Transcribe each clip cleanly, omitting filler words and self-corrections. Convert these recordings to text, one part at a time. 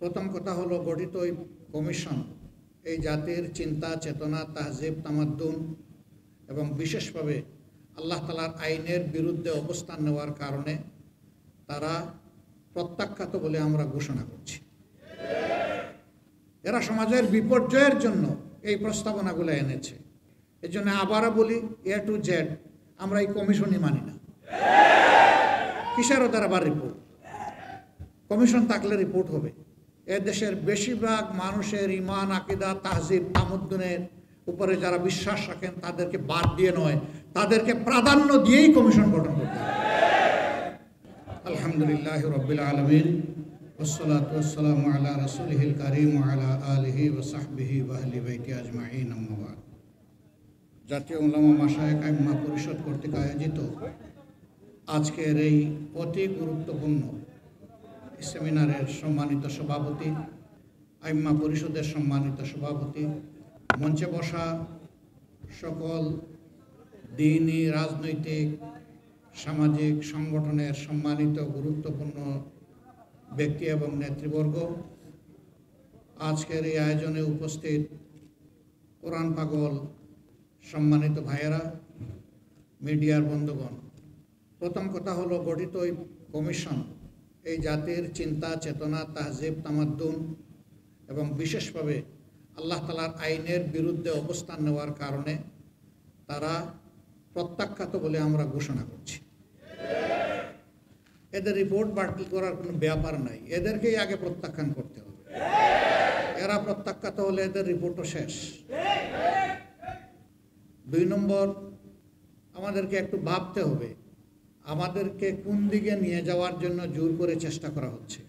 প্রথম কথা হলো গঠিত এই কমিশন এই জাতির চিন্তা চেতনা তাহজিব তামাদ্দুন এবং বিশেষভাবে আল্লাহ তাআলার আইনের বিরুদ্ধে অবস্থান নেওয়ার কারণে তারা প্রত্যাখ্যাত বলে আমরা ঘোষণা করছি। এরা সমাজের বিপর্যয়ের জন্য এই প্রস্তাবনাগুলো এনেছে। এই জন্য আবারও বলি, এ টু জেড আমরা এই কমিশনই মানি না। কিসের ওদের আবার রিপোর্ট? কমিশন থাকলে রিপোর্ট হবে। এ দেশের বেশিরভাগ মানুষের ইমান আকিদা তাহজিব তামুদ্দুনের উপরে যারা বিশ্বাস রাখেন তাদেরকে বাদ দিয়ে নয়, তাদেরকে প্রাধান্য দিয়েই কমিশন গঠন করতে হবে। আলহামদুলিল্লাহ রাব্বিল আলামিন ওয়াসসালাতু ওয়াসসালামু আলা রাসূলিহিল কারীম ওয়া আলা আলিহি ওয়া সাহবিহি ওয়া আহলি বাইতি আজমাইন, আম্মা বাদ। জাতীয় উলামা মাশায়েখ আইম্মা পরিষদ কর্তৃক আয়োজিত আজকের এই অতি গুরুত্বপূর্ণ সেমিনারের সম্মানিত সভাপতি, আইম্মা পরিষদের সম্মানিত সভাপতি, মঞ্চে বসা সকল দ্বীনি, রাজনৈতিক, সামাজিক সংগঠনের সম্মানিত গুরুত্বপূর্ণ ব্যক্তি এবং নেতৃবর্গ, আজকের এই আয়োজনে উপস্থিত কোরআন পাগল সম্মানিত ভাইয়েরা, মিডিয়ার বন্ধুগণ। প্রথম কথা হলো গঠিত এই কমিশন এই জাতির চিন্তা চেতনা তাহজিব তামাদ্দুন এবং বিশেষভাবে আল্লাহ তাআলার আইনের বিরুদ্ধে অবস্থান নেওয়ার কারণে তারা প্রত্যাখ্যাত বলে আমরা ঘোষণা করছি। এদের রিপোর্ট বাতিল করার কোনো ব্যাপার নাই, এদেরকেই আগে প্রত্যাখ্যান করতে হবে। এরা প্রত্যাখ্যাত হলে এদের রিপোর্টও শেষ। 2 নম্বর, আমাদেরকে একটু ভাবতে হবে আমাদেরকে কোন দিকে নিয়ে যাওয়ার জন্য জোর করে চেষ্টা করা হচ্ছে।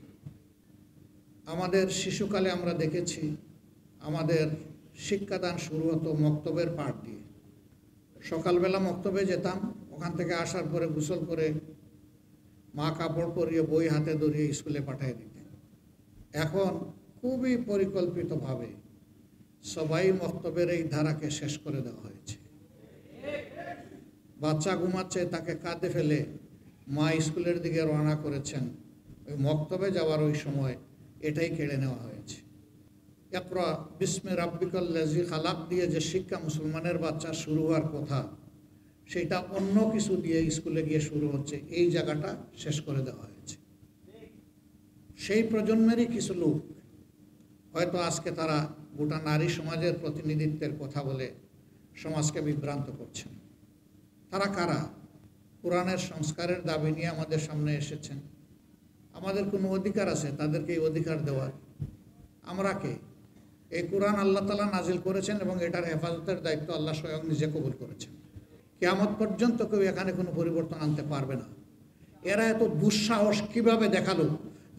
আমাদের শিশুকালে আমরা দেখেছি আমাদের শিক্ষাদান শুরু হতো মক্তবের পাঠ দিয়ে। সকালবেলা মক্তবে যেতাম, ওখান থেকে আসার পরে গোসল করে মা কাপড় পরিয়ে বই হাতে ধরিয়ে স্কুলে পাঠিয়ে দিতেন। এখন খুবই পরিকল্পিতভাবে সবাই মক্তবের এই ধারাকে শেষ করে দেওয়া হয়েছে। বাচ্চা ঘুমাচ্ছে, তাকে কাঁধে ফেলে মা স্কুলের দিকে রওনা করেছেন, ওই মক্তবে যাওয়ার ওই সময় এটাই কেড়ে নেওয়া হয়েছে। ইকরা বিস্মি রাব্বিকাল লাযী খালাক দিয়ে যে শিক্ষা মুসলমানের বাচ্চা শুরু হওয়ার কথা, সেটা অন্য কিছু দিয়ে স্কুলে গিয়ে শুরু হচ্ছে। এই জায়গাটা শেষ করে দেওয়া হয়েছে। সেই প্রজন্মেরই কিছু লোক হয়তো আজকে তারা গোটা নারী সমাজের প্রতিনিধিত্বের কথা বলে সমাজকে বিভ্রান্ত করছেন। তারা কারা? কোরআনের সংস্কারের দাবি নিয়ে আমাদের সামনে এসেছেন। আমাদের কোনো অধিকার আছে তাদেরকে এই অধিকার দেওয়ার? আমরা কে? এই কোরআন আল্লাহ তাআলা নাজিল করেছেন এবং এটার হেফাজতের দায়িত্ব আল্লাহ স্বয়ং নিজে কবুল করেছেন। কিয়ামত পর্যন্ত কেউ এখানে কোনো পরিবর্তন আনতে পারবে না। এরা এত দুঃসাহস কিভাবে দেখালো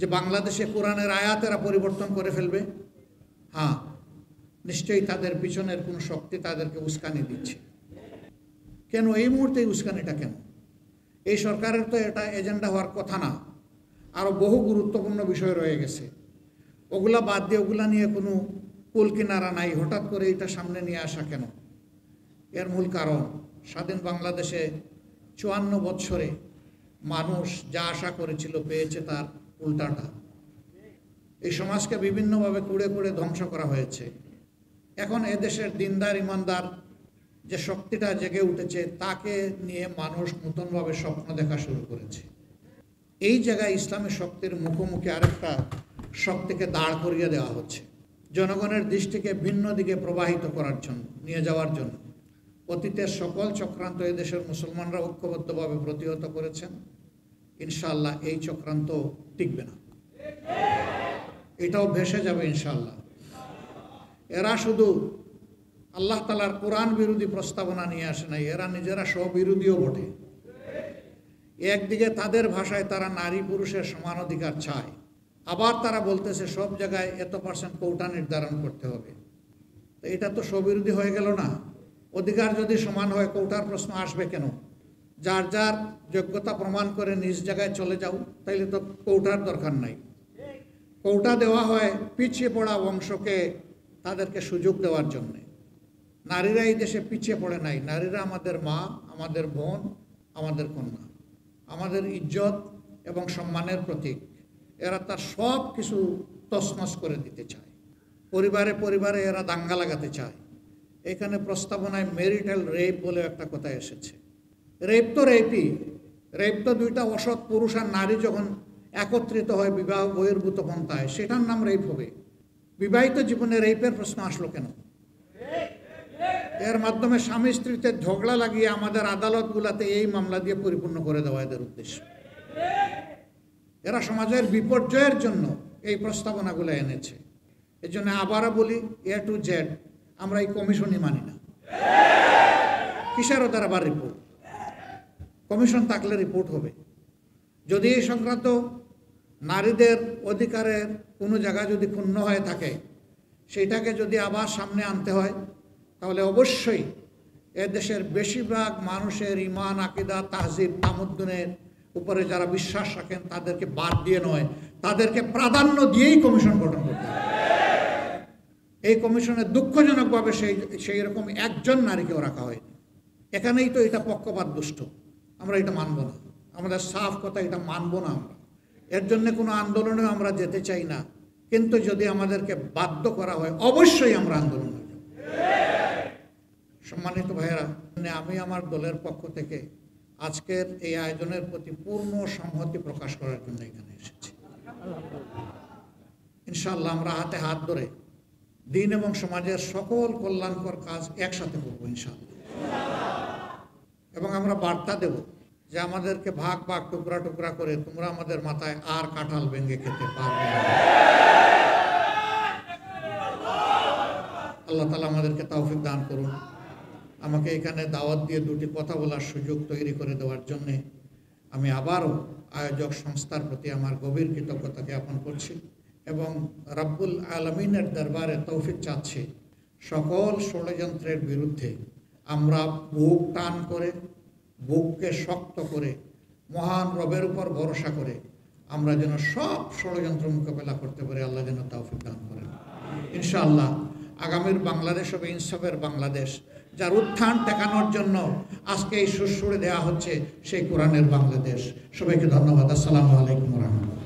যে বাংলাদেশে কোরআনের আয়াতেরা পরিবর্তন করে ফেলবে? হ্যাঁ, নিশ্চয়ই তাদের পিছনের কোনো শক্তি তাদেরকে উস্কানি দিচ্ছে। কেন এই মুহূর্তে উস্কানিটা কেন? এই সরকারের তো এটা এজেন্ডা হওয়ার কথা না। আরও বহু গুরুত্বপূর্ণ বিষয় রয়ে গেছে, ওগুলা বাদ দিয়ে ওগুলা নিয়ে কোনো কুল কিনারা নাই। হঠাৎ করে এটা সামনে নিয়ে আসা কেন? এর মূল কারণ, স্বাধীন বাংলাদেশে 54 বৎসরে মানুষ যা আশা করেছিল পেয়েছে তার উল্টাটা। এই সমাজকে বিভিন্নভাবে কুড়ে কুড়ে ধ্বংস করা হয়েছে। এখন এদেশের দিনদার ইমানদার যে শক্তিটা জেগে উঠেছে তাকে নিয়ে মানুষ নতুনভাবে স্বপ্ন দেখা শুরু করেছে। এই জায়গায় ইসলামী শক্তির মুখোমুখি আরেকটা শক্তিকে দাঁড় করিয়ে দেওয়া হচ্ছে, জনগণের দৃষ্টিকে ভিন্ন দিকে প্রবাহিত করার জন্য, নিয়ে যাওয়ার জন্য। অতীতের সকল চক্রান্ত এদেশের মুসলমানরা ঐক্যবদ্ধভাবে প্রতিহত করেছেন। ইনশাআল্লাহ এই চক্রান্ত টিকবে না, এটাও ভেসে যাবে ইনশাআল্লাহ। এরা শুধু আল্লাহ তাআলার কোরআন বিরোধী প্রস্তাবনা নিয়ে আসে নাই, এরা নিজেরা স্ববিরোধীও বটে। একদিকে তাদের ভাষায় তারা নারী পুরুষের সমান অধিকার চায়, আবার তারা বলতেছে সব জায়গায় এত% কোটা নির্ধারণ করতে হবে। তো এটা তো স্ববিরোধী হয়ে গেল না? অধিকার যদি সমান হয় কোটার প্রশ্ন আসবে কেন? যার যার যোগ্যতা প্রমাণ করে নিজ জায়গায় চলে যাও, তাইলে তো কোটার দরকার নাই। কোটা দেওয়া হয় পিছিয়ে পড়া বংশকে তাদেরকে সুযোগ দেওয়ার জন্যে। নারীরা এই দেশে পিছিয়ে পড়ে নাই। নারীরা আমাদের মা, আমাদের বোন, আমাদের কন্যা, আমাদের ইজ্জত এবং সম্মানের প্রতীক। এরা তার সব কিছু তছনছ করে দিতে চায়, পরিবারে পরিবারে এরা দাঙ্গা লাগাতে চায়। এখানে প্রস্তাবনায় ম্যারিটাল রেপ বলে একটা কথা এসেছে। রেপ তো রেপই, রেপ তো দুইটা অসৎ পুরুষ আর নারী যখন একত্রিত হয় বিবাহ বহির্ভূত পন্থায়, সেটার নাম রেপ হবে। বিবাহিত জীবনে রেপের প্রশ্ন আসলো কেন? এর মাধ্যমে স্বামী স্ত্রীতে ঝগড়া লাগিয়ে আমাদের আদালতগুলোতে এই মামলা দিয়ে পরিপূর্ণ করে দেওয়া এদের উদ্দেশ্য। এরা সমাজের বিপর্যয়ের জন্য এই প্রস্তাবনাগুলো এনেছে। এই জন্য আবারও বলি, এ টু জেড আমরা এই কমিশনই মানি না। কিসের ওদের আবার রিপোর্ট? কমিশন থাকলে রিপোর্ট হবে। যদি এই সংক্রান্ত নারীদের অধিকারের কোনো জায়গা যদি ক্ষুণ্ণ হয়ে থাকে, সেইটাকে যদি আবার সামনে আনতে হয়, তাহলে অবশ্যই এ দেশের বেশিরভাগ মানুষের ঈমান, আকীদা, তাহজিব, তামাদ্দুনের উপরে যারা বিশ্বাস রাখেন তাদেরকে বাদ দিয়ে নয়, তাদেরকে প্রাধান্য দিয়েই কমিশন গঠন করতে হবে। এই কমিশনে দুঃখজনকভাবে সেই রকম একজন নারীকেও রাখা হয়নি। এখানেই তো এটা পক্ষপাত দুষ্ট। আমরা এটা মানব না, আমাদের সাফ কথা, এটা মানব না আমরা। এর জন্য কোনো আন্দোলনে আমরা যেতে চাই না, কিন্তু যদি আমাদেরকে বাধ্য করা হয় অবশ্যই আমরা আন্দোলনে যাব। সম্মানিত ভাইয়েরা, আমি আমার দলের পক্ষ থেকে আজকের এই আয়োজনের প্রতি পূর্ণ সংহতি প্রকাশ করার জন্য এখানে এসেছি। ইনশাআল্লাহ আমরা হাতে হাত ধরে দিন এবং সমাজের সকল কল্যাণকর কাজ একসাথে করবো ইনশাআল্লাহ। এবং আমরা বার্তা দেব যে আমাদেরকে ভাগ ভাগ টুকরা টুকরা করে তোমরা আমাদের মাথায় আর কাঁঠাল ভেঙে খেতে পারবে না। আল্লাহ তাআলা আমাদেরকে তৌফিক দান করুন। আমাকে এখানে দাওয়াত দিয়ে দুটি কথা বলার সুযোগ তৈরি করে দেওয়ার জন্যে আমি আবারও আয়োজক সংস্থার প্রতি আমার গভীর কৃতজ্ঞতা জ্ঞাপন করছি এবং রব্বুল আলামিনের দরবারে তৌফিক চাচ্ছি সকল ষড়যন্ত্রের বিরুদ্ধে আমরা বুক টান করে, বুককে শক্ত করে, মহান রবের উপর ভরসা করে আমরা যেন সব ষড়যন্ত্র মোকাবেলা করতে পারি। আল্লাহ যেন তৌফিক দান করেন ইনশাআল্লাহ। আগামীর বাংলাদেশ হবে ইনসাফের বাংলাদেশ, যার উত্থান ঠেকানোর জন্য আজকে এই সুরসুরে দেওয়া হচ্ছে সেই কোরআনের বাংলাদেশ। সবাইকে ধন্যবাদ। আসসালামু আলাইকুম ওয়া রাহমাতুল্লাহ।